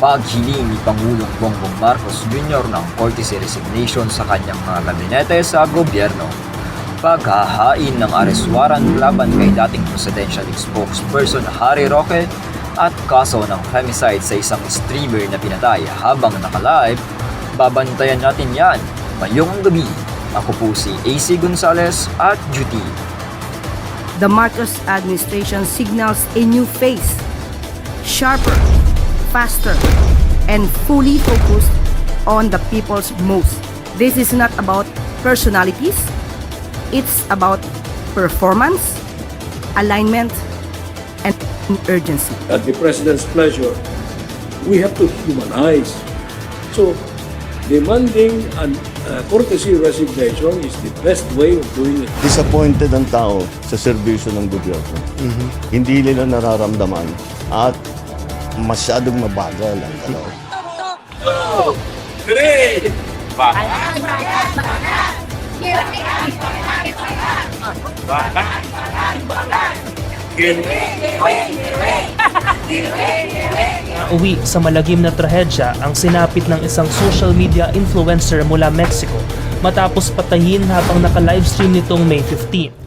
paghiling ni Pangulong Bongbong Marcos Jr. ng courtesy resignation sa kanyang mga gabinete sa gobyerno, paghahain ng arrest warrant laban kay dating presidential spokesperson Harry Roque at kaso ng femicide sa isang streamer na pinatay habang naka-live, babantayan natin yan ngayong gabi. Ako po si AC Gonzalez at Duty. The Marcos administration signals a new phase, sharper, faster, and fully focused on the people's most. This is not about personalities, it's about performance, alignment, and urgency. At the President's pleasure, we have to humanize. So, demanding an courtesy resignation is the best way of doing it. Disappointed ang tao sa serbisyo ng gobyerno. Hindi nila nararamdaman at masyadong mabagal ang galaw. Uwi sa malagim na trahedya ang sinapit ng isang social media influencer mula Mexico matapos patayin habang naka-livestream nitong May 15.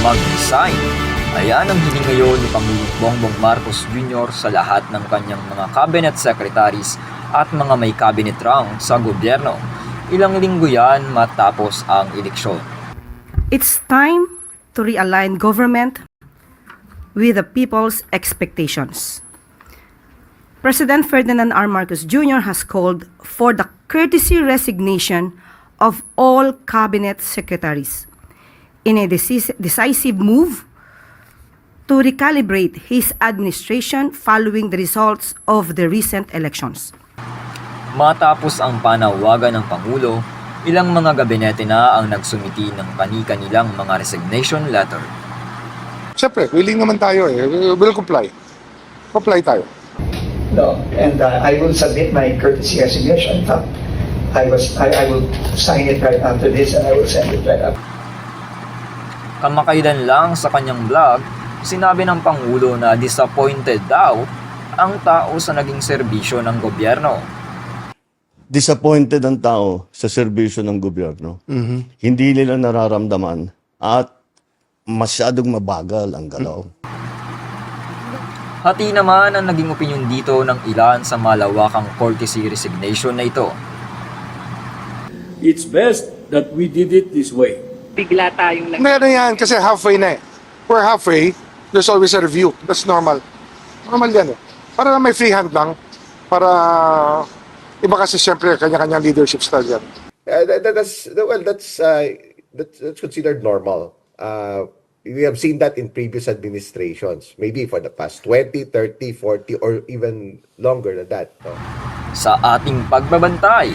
Mag-resign. Ayan ang hiling ngayon ni Pangulong Bongbong Marcos Jr. sa lahat ng kanyang mga cabinet secretaries at mga may cabinet rank sa gobyerno. Ilang linggo yan matapos ang eleksyon. It's time to realign government with the people's expectations. President Ferdinand R. Marcos Jr. has called for the courtesy resignation of all cabinet secretaries in a decisive move to recalibrate his administration following the results of the recent elections. Matapos ang panawagan ng Pangulo, ilang mga gabinete na ang nagsumiti ng kani-kanilang mga resignation letter. Siyempre, willing naman tayo eh. We'll comply. Comply tayo. No, and I will submit my courtesy resignation. In fact, I will sign it right after this and I will send it right up. Kamakailan lang sa kanyang vlog, sinabi ng Pangulo na disappointed daw ang tao sa naging serbisyo ng gobyerno. Disappointed ang tao sa serbisyo ng gobyerno. Hindi nila nararamdaman at masyadong mabagal ang galaw. Hati naman ang naging opinyon dito ng ilan sa malawakang courtesy resignation na ito. It's best that we did it this way. Bigla tayong Meron yan kasi halfway na eh. We're halfway, there's always a review. That's normal. Normal yan eh. Para may free hand lang. Para iba kasi siyempre kanya-kanyang leadership style yan. That's considered normal. We have seen that in previous administrations, maybe for the past 20, 30, 40, or even longer than that. No? Sa ating pagbabantay,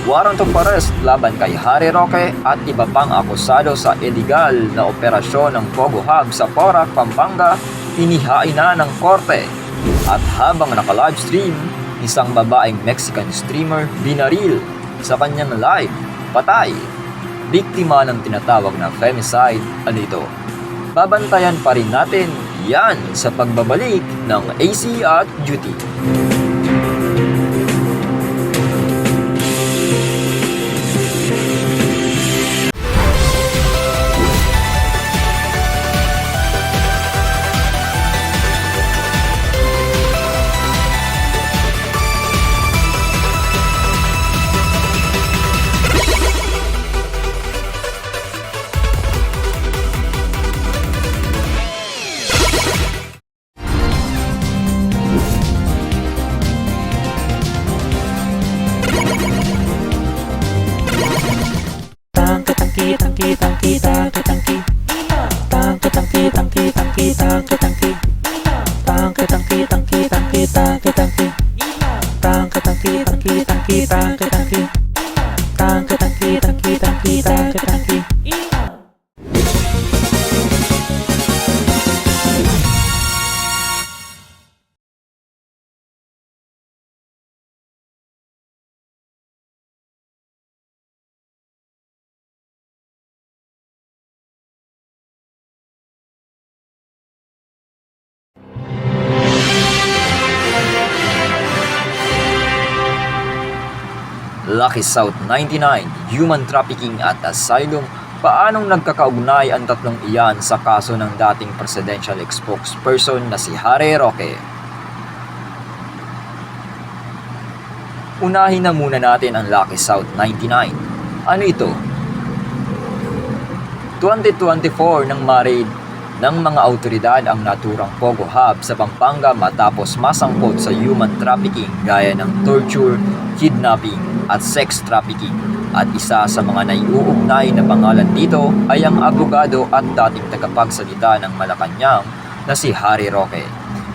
warrant of arrest laban kay Harry Roque at iba pang akusado sa illegal na operasyon ng Pogo Hub sa Porac, Pampanga, inihain na ng korte. At habang naka-livestream, isang babaeng Mexican streamer binaril sa kanyang live, patay. Biktima ng tinatawag na femicide, ito. Babantayan pa rin natin yan sa pagbabalik ng AC at Duty. Lucky South 99, human trafficking at asylum, paanong nagkakaugnay ang tatlong iyan sa kaso ng dating presidential spokesperson na si Harry Roque? Unahin na muna natin ang Lucky South 99. Ano ito? 2024 nang ma-raid ng mga autoridad ang naturang Pogo Hub sa Pampanga matapos masangkot sa human trafficking gaya ng torture, kidnapping at sex trafficking. At isa sa mga naiuugnay na pangalan dito ay ang abogado at dating tagapagsalita ng Malacanang na si Harry Roque,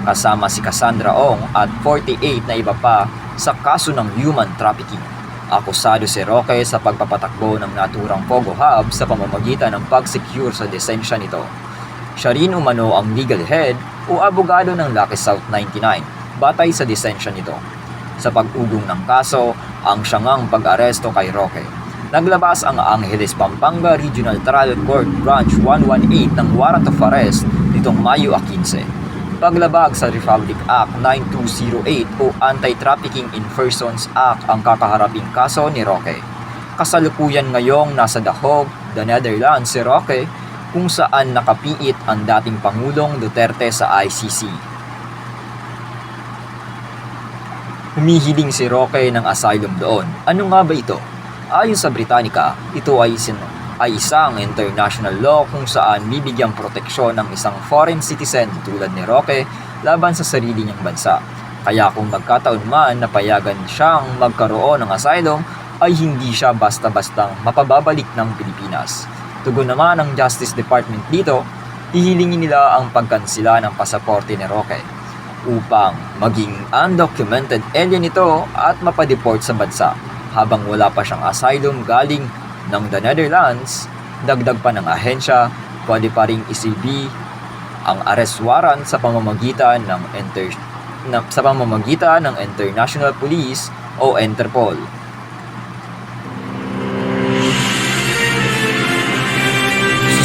kasama si Cassandra Ong at 48 na iba pa sa kaso ng human trafficking. Akusado si Roque sa pagpapatakbo ng naturang Pogo Hub sa pamamagitan ng pag-secure sa lisensya nito. Siya rin umano ang legal head o abogado ng Lucky South 99 batay sa lisensya nito. Sa pag-ugong ng kaso, ang siyang pag-aresto kay Roque. Naglabas ang Angeles Pampanga Regional Trial Court Branch 118 ng warrant of arrest nitong Mayo 15. Paglabag sa Republic Act 9208 o Anti-Trafficking in Persons Act ang kakaharaping kaso ni Roque. Kasalukuyan ngayong nasa The Hague, the Netherlands si Roque, kung saan nakapiit ang dating Pangulong Duterte sa ICC. Humihiling si Roque ng asylum doon. Ano nga ba ito? Ayon sa Britannica, ito ay isang international law kung saan bibigyang proteksyon ng isang foreign citizen tulad ni Roque laban sa sarili niyang bansa. Kaya kung magkataon man na payagan siyang magkaroon ng asylum, ay hindi siya basta-bastang mapababalik ng Pilipinas. Tugon naman ng Justice Department dito, hihilingin nila ang pagkansila ng pasaporte ni Roque upang maging undocumented alien ito at mapadeport sa bansa. Habang wala pa siyang asylum galing ng the Netherlands, dagdag pa ng ahensya, pwede pa ring isilbi ang arrest warrant sa pamamagitan ng International Police o Interpol.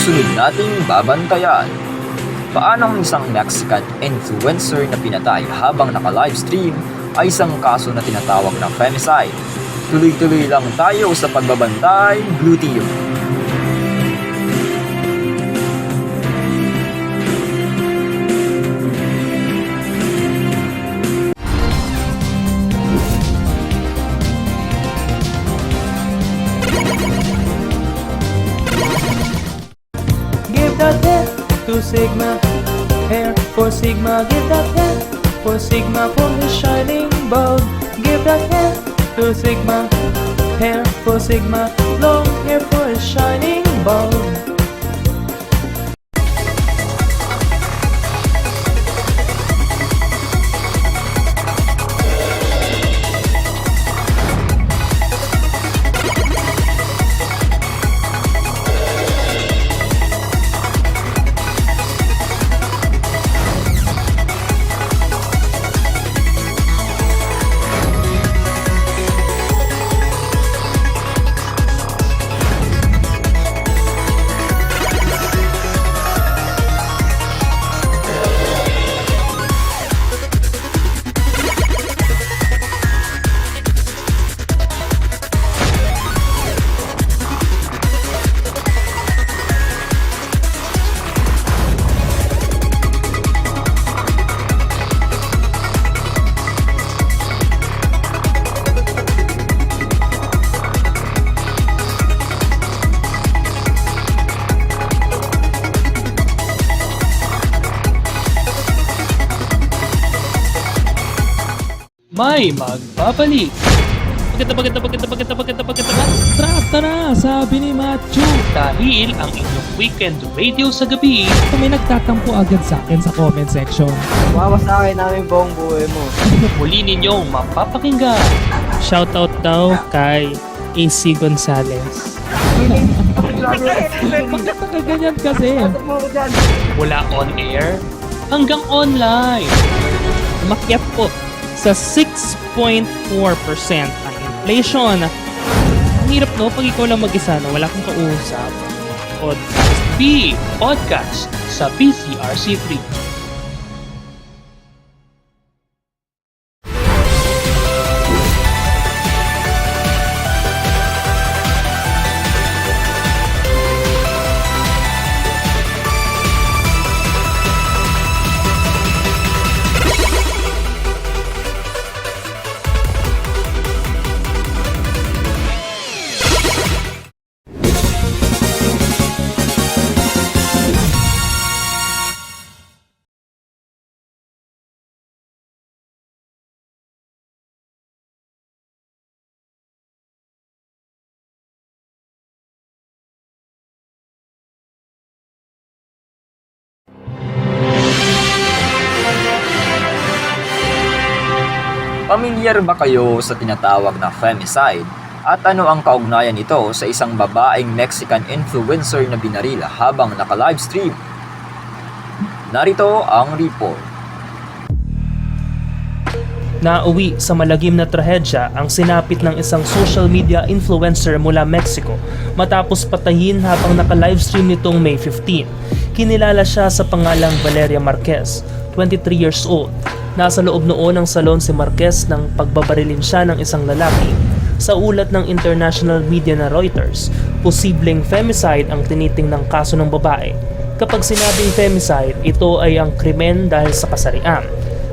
Susunod nating babantayan, paano ang isang Mexican influencer na pinatay habang naka-livestream ay isang kaso na tinatawag na femicide. Tuloy-tuloy lang tayo sa pagbabantay, Blue Team. Give that head to Sigma, hair for Sigma. Give that head for Sigma for his shining bulb. Give that head to Sigma, hair for Sigma, long hair for his shining bulb. May magbabalik. Tara, sabi ni Machu. Dahil ang inyong weekend radio sa gabi, May nagtatampo agad sa akin sa comment section. Mamasakay namin buong buhay mo. muli ninyong mapapakinggan. Shoutout daw kay AC Gonzalez. Bakit nakaganyan kasi? Mula on air hanggang online. Umakyat po sa 6.4% ang inflation. Ang hirap no, pag ikaw lang mag-isa na wala kang kausap. Podcast sa PCRC3. Pamilyar ba kayo sa tinatawag na femicide? At ano ang kaugnayan nito sa isang babaeng Mexican influencer na binaril habang naka-livestream? Narito ang report. Nauwi sa malagim na trahedya ang sinapit ng isang social media influencer mula Mexico matapos patayin habang naka-livestream nitong May 15. Kinilala siya sa pangalang Valeria Marquez, 23 years old. Nasa loob noon ng salon si Marquez nang pagbabarilin siya ng isang lalaki. Sa ulat ng international media na Reuters, posibleng femicide ang tinitingnang kaso ng babae. Kapag sinabing femicide, ito ay ang krimen dahil sa kasarian.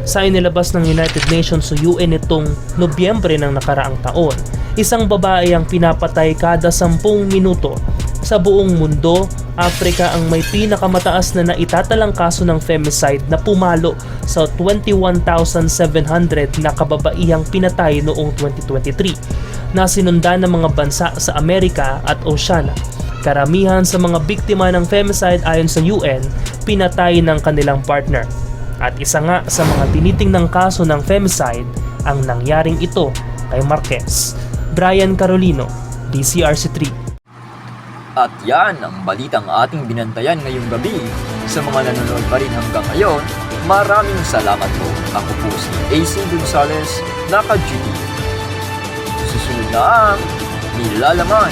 Sa inilabas ng United Nations o UN nitong Nobyembre ng nakaraang taon, isang babae ang pinapatay kada 10 minuto. Sa buong mundo, Africa ang may pinakamataas na naitatalang kaso ng femicide na pumalo sa 21,700 na kababaihang pinatay noong 2023, na sinundan ng mga bansa sa Amerika at Oceania. Karamihan sa mga biktima ng femicide ayon sa UN, pinatay ng kanilang partner. At isa nga sa mga tinitingnang kaso ng femicide ang nangyaring ito kay Marquez. Brian Carolino, DCRC3. At yan ang balitang ating binantayan ngayong gabi. Sa mga nanonood pa rin hanggang ngayon, maraming salamat po. Ako po si AC Gonzales, naka-duty. Susunod na ang Nilalaman.